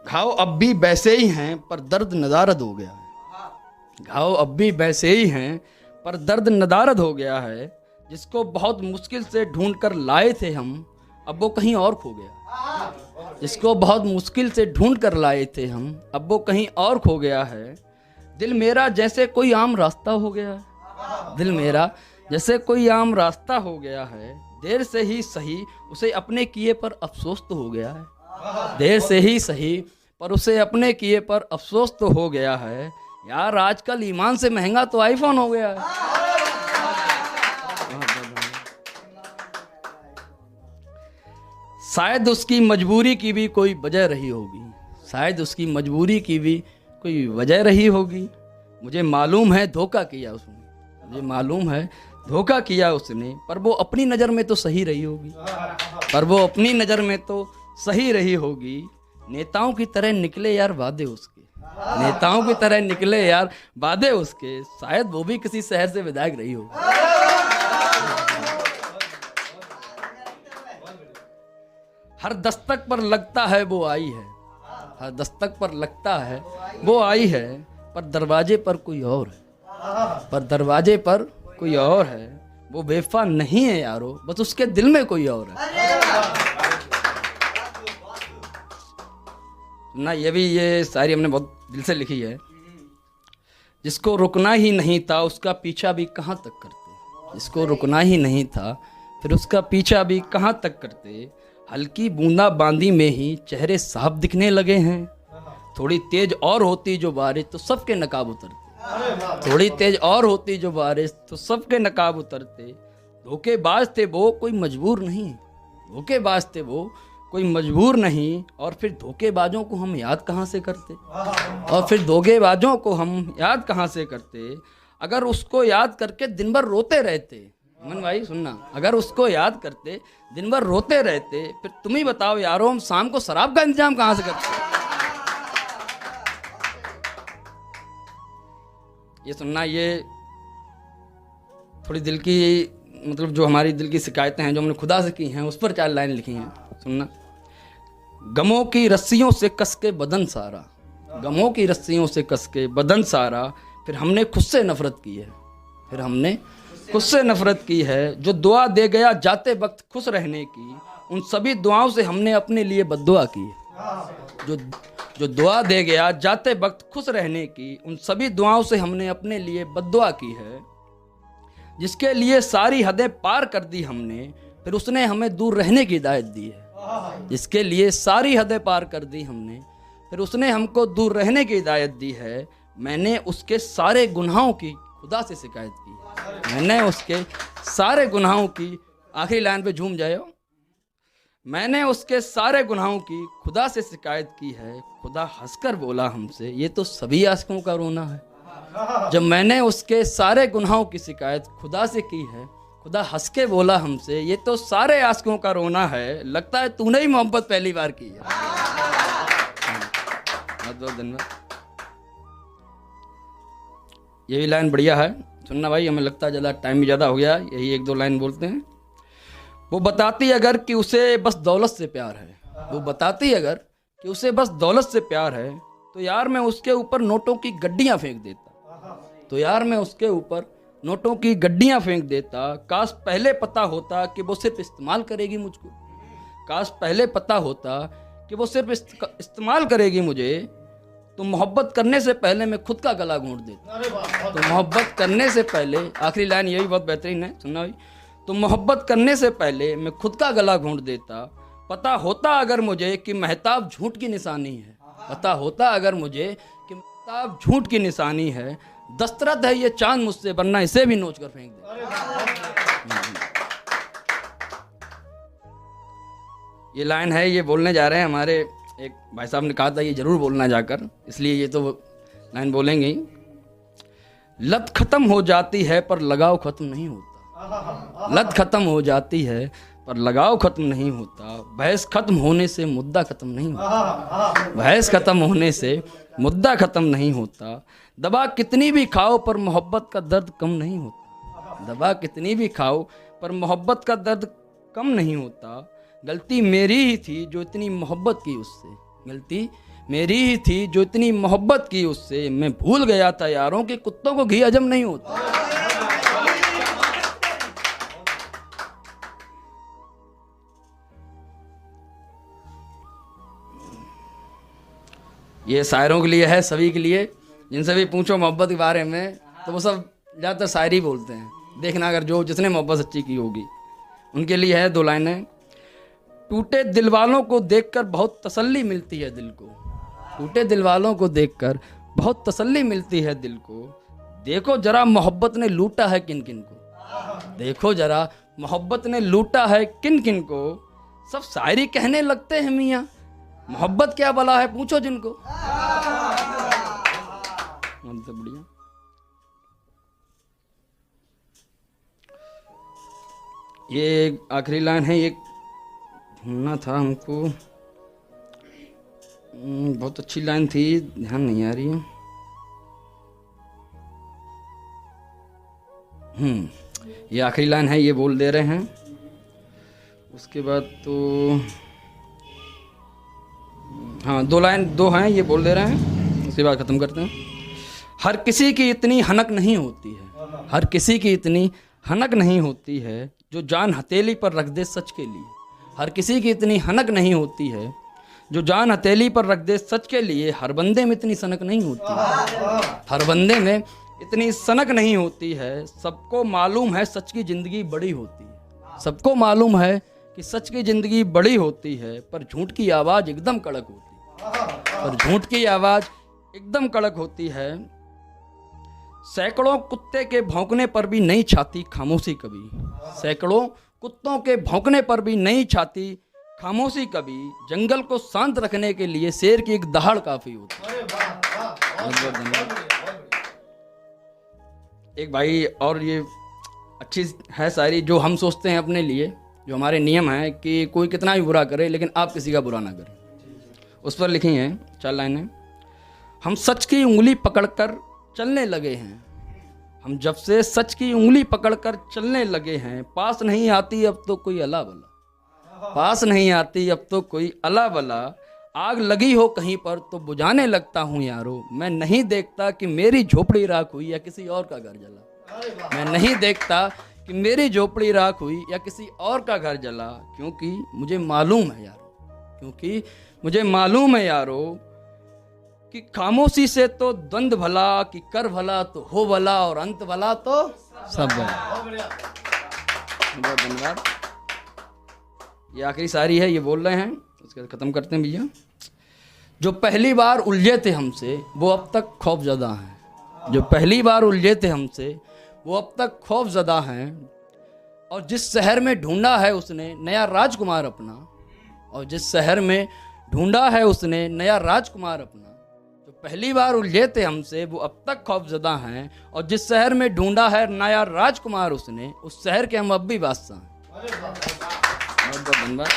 घाव अब भी वैसे ही हैं पर दर्द नदारद हो गया है। घाव अब भी वैसे ही हैं पर दर्द नदारद हो गया है। जिसको बहुत मुश्किल से ढूंढ कर लाए थे हम, अब वो कहीं और खो गया। जिसको बहुत मुश्किल से ढूंढ कर लाए थे हम, अब वो कहीं और खो गया है। दिल मेरा जैसे कोई आम रास्ता हो गया है। दिल मेरा जैसे कोई आम रास्ता हो गया है। देर से ही सही उसे अपने किए पर अफसोस तो हो गया है। देर से ही सही पर उसे अपने किए पर अफसोस तो हो गया है। यार आजकल ईमान से महंगा तो आईफोन हो गया है। शायद उसकी मजबूरी की भी कोई वजह रही होगी। शायद उसकी मजबूरी की भी कोई वजह रही होगी। मुझे मालूम है धोखा किया उसने। मुझे मालूम है धोखा किया उसने, पर वो अपनी नज़र में तो सही रही होगी। पर वो अपनी नज़र में तो सही रही होगी। नेताओं की तरह निकले यार वादे उसके। नेताओं की तरह निकले यार वादे उसके। शायद वो भी किसी शहर से विधायक रही हो। हर दस्तक पर लगता है वो आई है। हर दस्तक पर लगता है वो आई है, पर दरवाजे पर कोई और है। पर दरवाजे पर कोई और है। वो बेवफा नहीं है यारो, बस उसके दिल में कोई और है ना। ये शायरी हमने बहुत दिल से लिखी है। जिसको रुकना ही नहीं था उसका पीछा भी कहाँ तक करते। जिसको रुकना ही नहीं था फिर उसका पीछा भी कहाँ तक करते। हल्की बूंदा बांदी में ही चेहरे साफ दिखने लगे हैं। थोड़ी तेज और होती जो बारिश तो सबके नकाब उतरते। थोड़ी तेज और होती जो बारिश तो सबके नकाब उतरते। धोखेबाज थे वो कोई मजबूर नहीं। धोखेबाज थे वो कोई मजबूर नहीं। और फिर धोखेबाजों को हम याद कहाँ से करते। और फिर धोखेबाजों को हम याद कहाँ से करते। अगर उसको याद करके दिन भर रोते रहते। अमन भाई सुनना, अगर उसको याद करते दिन भर रोते रहते, फिर तुम ही बताओ यारो हम शाम को शराब का इंतजाम कहाँ से करते। ये सुनना, ये थोड़ी दिल की, मतलब जो हमारी दिल की शिकायतें हैं जो हमने खुदा से की हैं उस पर 4 लाइन लिखी हैं। सुनना। गमों की रस्सियों से कस के बदन सारा। गमों की रस्सियों से कस के बदन सारा। फिर हमने खुद से नफरत की है। फिर हमने खुद से नफरत की है। जो दुआ दे गया जाते वक्त खुश रहने की, उन सभी दुआओं से हमने अपने लिए बद्दुआ की है। जो दुआ दे गया जाते वक्त खुश रहने की, उन सभी दुआओं से हमने अपने लिए बद्दुआ की है। जिसके लिए सारी हदें पार कर दी हमने, फिर उसने हमें दूर रहने की हिदायत दी है। जिसके लिए सारी हदें पार कर दी हमने, फिर उसने हमको दूर रहने की हिदायत दी है। मैंने उसके सारे गुनाहों की खुदा से शिकायत की है। मैंने उसके सारे गुनाहों की, आखिरी लाइन पे झूम जाओ। मैंने उसके सारे गुनाहों की खुदा से शिकायत की है। खुदा हंसकर बोला हमसे, ये तो सभी आशिकों का रोना है। जब मैंने उसके सारे गुनाहों की शिकायत खुदा से की है, खुदा हंस के बोला हमसे, ये तो सारे आशिकों का रोना है। लगता है तूने ही मोहब्बत पहली बार की है। बहुत बहुत धन्यवाद। ये भी लाइन बढ़िया है। सुनना भाई, हमें लगता है ज़्यादा टाइम भी ज़्यादा हो गया, यही 1-2 लाइन बोलते हैं। वो बताती अगर कि उसे बस दौलत से प्यार है। वो बताती अगर कि उसे बस दौलत से प्यार है, तो यार मैं उसके ऊपर नोटों की गड्डियाँ फेंक देता। तो यार मैं उसके ऊपर नोटों की गड्डियाँ फेंक देता। काश पहले पता होता कि वो सिर्फ इस्तेमाल करेगी मुझको। काश पहले पता होता कि वो सिर्फ इस्तेमाल करेगी मुझे, तो मोहब्बत करने से पहले मैं खुद का गला घोंट देता। तो मोहब्बत करने से पहले, आखिरी लाइन यही बहुत बेहतरीन है, सुनना भाई। तो मोहब्बत करने से पहले मैं खुद का गला घोंट देता। पता होता अगर मुझे कि महताब झूठ की निशानी है। पता होता अगर मुझे कि महताब झूठ की निशानी है। दस्तरत है ये चांद मुझसे, वरना इसे भी नोच कर फेंक दे। ये लाइन है, ये बोलने जा रहे हैं हमारे एक भाई साहब ने कहा था ये जरूर बोलना जाकर, इसलिए ये तो लाइन बोलेंगे ही। लत खत्म हो जाती है पर लगाव खत्म नहीं होता। लत खत्म हो जाती है पर लगाव खत्म नहीं होता। बहस खत्म होने से मुद्दा खत्म नहीं होता। बहस खत्म होने से मुद्दा खत्म नहीं होता। दवा कितनी भी खाओ पर मोहब्बत का दर्द कम नहीं होता। दवा कितनी भी खाओ पर मोहब्बत का दर्द कम नहीं होता। गलती मेरी ही थी जो इतनी मोहब्बत की उससे, गलती मेरी ही थी जो इतनी मोहब्बत की उससे। मैं भूल गया था यारों कि कुत्तों को घी हजम नहीं होता। ये शायरों के लिए है, सभी के लिए। जिनसे भी पूछो मोहब्बत के बारे में तो वो सब ज़्यादातर शायरी बोलते हैं। देखना अगर जो जिसने मोहब्बत सच्ची की होगी उनके लिए है 2 लाइनें। टूटे दिल वालों को देखकर बहुत तसल्ली मिलती है दिल को, टूटे दिल वालों को देखकर बहुत तसल्ली मिलती है दिल को। देखो जरा मोहब्बत ने लूटा है किन किन को, देखो जरा मोहब्बत ने लूटा है किन किन को। सब शायरी कहने लगते हैं मियाँ, मोहब्बत क्या भला है पूछो जिनको। हमसे बढ़िया। ये आखिरी लाइन है, ये ढूंढना था हमको, बहुत अच्छी लाइन थी, ध्यान नहीं आ रही है। ये आखिरी लाइन है, ये बोल दे रहे हैं। उसके बाद तो हाँ 2 हैं, ये बोल दे रहे हैं, उसके बाद ख़त्म करते हैं। हर किसी की इतनी हनक नहीं होती है, हर किसी की इतनी हनक नहीं होती है जो जान हथेली पर रख दे सच के लिए। हर किसी की इतनी हनक नहीं होती है जो जान हथेली पर रख दे सच के लिए। हर बंदे में इतनी सनक नहीं होती है, हर बंदे में इतनी सनक नहीं होती है। सबको मालूम है सच की ज़िंदगी बड़ी होती है, सबको मालूम है कि सच की ज़िंदगी बड़ी होती है। पर झूठ की आवाज़ एकदम कड़क होती है, पर झूठ की आवाज़ एकदम कड़क होती है। सैकड़ों कुत्ते के भौंकने पर भी नहीं छाती खामोशी कभी, सैकड़ों कुत्तों के भौंकने पर भी नहीं छाती खामोशी कभी। जंगल को शांत रखने के लिए शेर की एक दहाड़ काफ़ी होती है। एक भाई और ये अच्छी है शायरी, जो हम सोचते हैं अपने लिए, जो हमारे नियम है कि कोई कितना भी बुरा करे लेकिन आप किसी का बुरा ना करें, उस पर लिखी हैं 4 लाइनें। हम सच की उंगली पकड़कर चलने लगे हैं, हम जब से सच की उंगली पकड़कर चलने लगे हैं। पास नहीं आती अब तो कोई अला बला, पास नहीं आती अब तो कोई अला बला। आग लगी हो कहीं पर तो बुझाने लगता हूँ यारो। मैं नहीं देखता कि मेरी झोपड़ी राख हुई या किसी और का घर जला, मैं नहीं देखता कि मेरी झोपड़ी राख हुई या किसी और का घर जला। क्योंकि मुझे मालूम है यारो, क्योंकि मुझे मालूम है यारो कि खामोशी से तो द्वंद भला, कि कर भला तो हो भला, और अंत भला तो सब भला। बहुत धन्यवाद। ये आखिरी शायरी है, ये बोल रहे हैं, उसके बाद ख़त्म करते हैं भैया। जो पहली बार उलझे थे हमसे वो अब तक खौफज़दा हैं, जो पहली बार उलझे थे हमसे वो अब तक खौफज़दा हैं। और जिस शहर में ढूंढा है उसने नया राजकुमार अपना, और जिस शहर में ढूंढा है उसने नया राजकुमार अपना। जो पहली बार उलझे थे हमसे वो अब तक खौफज़दा हैं, और जिस शहर में ढूंढा है नया राजकुमार उसने, उस शहर के हम अब भी बादशाह हैं। बहुत बहुत धन्यवाद।